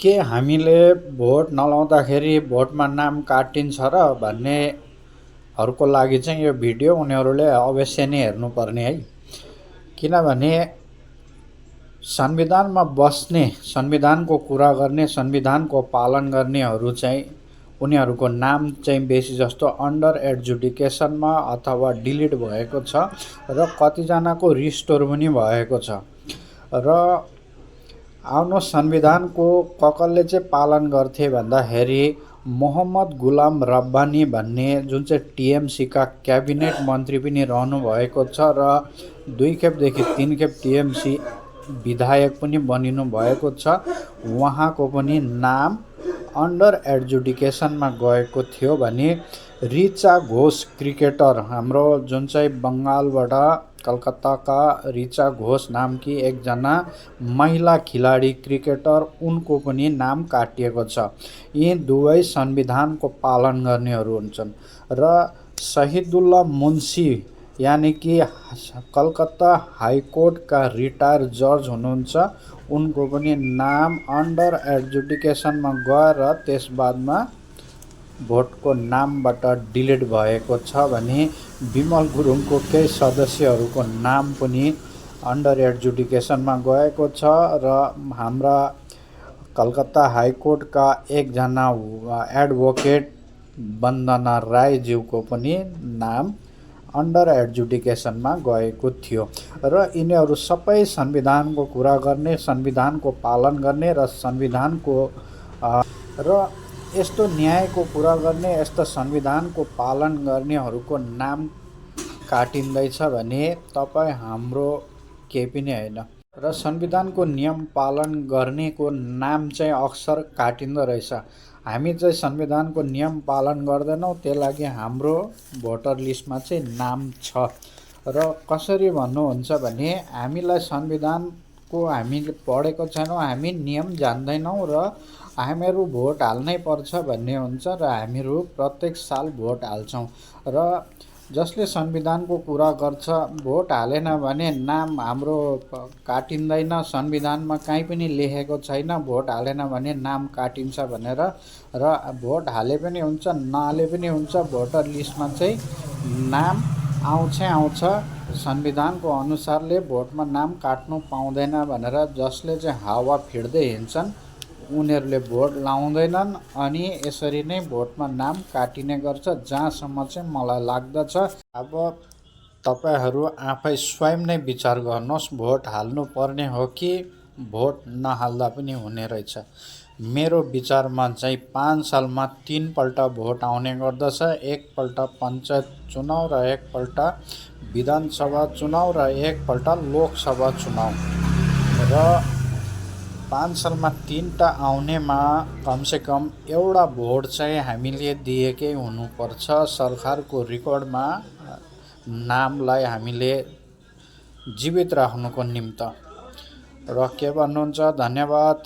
के हामीले भोट नलाउँदाखेरि भोटमा नाम काटिन्छ र भन्नेहरूको लागि चाहिँ यो भिडियो उनीहरूले अवश्य नै हेर्नुपर्ने है। किनभने संविधानमा बस्ने, संविधानको कुरा गर्ने, संविधानको पालन गर्नेहरू चाहिँ उनीहरूको नाम चाहिँ बेसी जस्तो अन्डर एडजुडिकेसनमा अथवा डिलिट भएको छ र कतिजनाको रिस्टोर पनि भएको छ। र आफ्नो संविधानको कसले चाहिँ पालन गर्थे भन्दाखेरि मोहम्मद गुलाम रब्बानी भन्ने जुन चाहिँ टिएमसीका क्याबिनेट मन्त्री पनि रहनु भएको छ र 2 खेपदेखि 3 खेप टिएमसी विधायक पनि बनिनु भएको छ। उहाँको पनि नाम अन्डर एडजुडिकेसनमा गएको थियो भने रिचा घोष क्रिकेटर, हाम्रो जुन चाहिँ बङ्गालबाट कलकत्ताका रिचा घोष नामकी एकजना महिला खिलाडी क्रिकेटर, उनको पनि नाम काटिएको छ। यी दुवै संविधानको पालन गर्नेहरू हुन्छन्। र शहीदुल्लाह मुन्सी यानि कि कलकत्ता हाइकोर्टका रिटायर जज हुनुहुन्छ, उनको पनि नाम अन्डर एडजुडिकेसनमा गएर त्यसबादमा भोटको नामबाट डिलिट भएको छ भने विमल गुरुङको केही सदस्यहरूको नाम पनि अन्डर एडजुडिकेसनमा गएको छ र हाम्रा कलकत्ता हाइकोर्टका एकजना एडभोकेट वन्दना राईज्यूको पनि नाम अन्डर एडजुडिकेसनमा गएको थियो। र यिनीहरू सबै संविधानको कुरा गर्ने, संविधानको पालन गर्ने र संविधानको र यस्तो न्यायको कुरा गर्ने, यस्तो संविधानको पालन गर्नेहरूको नाम काटिँदैछ भने तपाईँ हाम्रो केही पनि होइन। र संविधानको नियम पालन गर्नेको नाम चाहिँ अक्सर काटिँदो रहेछ। हामी चाहिँ संविधानको नियम पालन गर्दैनौँ, त्यही लागि हाम्रो भोटर लिस्टमा चाहिँ नाम छ। र कसरी भन्नुहुन्छ भने हामीलाई संविधानको हामीले पढेको छैनौँ, हामी नियम जान्दैनौँ र हामीहरू भोट हाल्नै पर्छ भन्ने हुन्छ र हामीहरू प्रत्येक साल भोट हाल्छौँ। र जसले संविधानको कुरा गर्छ, भोट हालेन भने नाम हाम्रो काटिँदैन, संविधानमा कहीँ पनि लेखेको छैन भोट हालेन भने नाम काटिन्छ भनेर। र भोट हाले पनि हुन्छ, नहाले पनि हुन्छ, भोटर लिस्टमा चाहिँ नाम आउँछै आउँछ। संविधानको अनुसारले भोटमा नाम काट्नु पाउँदैन भनेर जसले चाहिँ हावा फिर्दै हिँड्छन् उनीहरूले भोट लाउँदैनन् अनि यसरी नै भोटमा नाम काटिने गर्छ, जहाँसम्म चाहिँ मलाई लाग्दछ। अब तपाईहरू आफै स्वयं नै विचार गर्नुहोस्, भोट हाल्नु पर्ने हो कि भोट नहाल्दा पनि हुने रहेछ। मेरो विचारमा चाहिँ 5 सालमा 3 पल्ट भोट आउने गर्दछ। एकपल्ट पञ्चायत चुनाव र एकपल्ट विधानसभा चुनाव र एकपल्ट लोकसभा चुनाव। र 5 सालमा 3टा आउनेमा कमसेकम एउटा भोट चाहिँ हामीले दिएकै हुनुपर्छ सरकारको रेकर्डमा नामलाई हामीले जीवित राख्नुको निम्ति। र के भन्नुहुन्छ? धन्यवाद।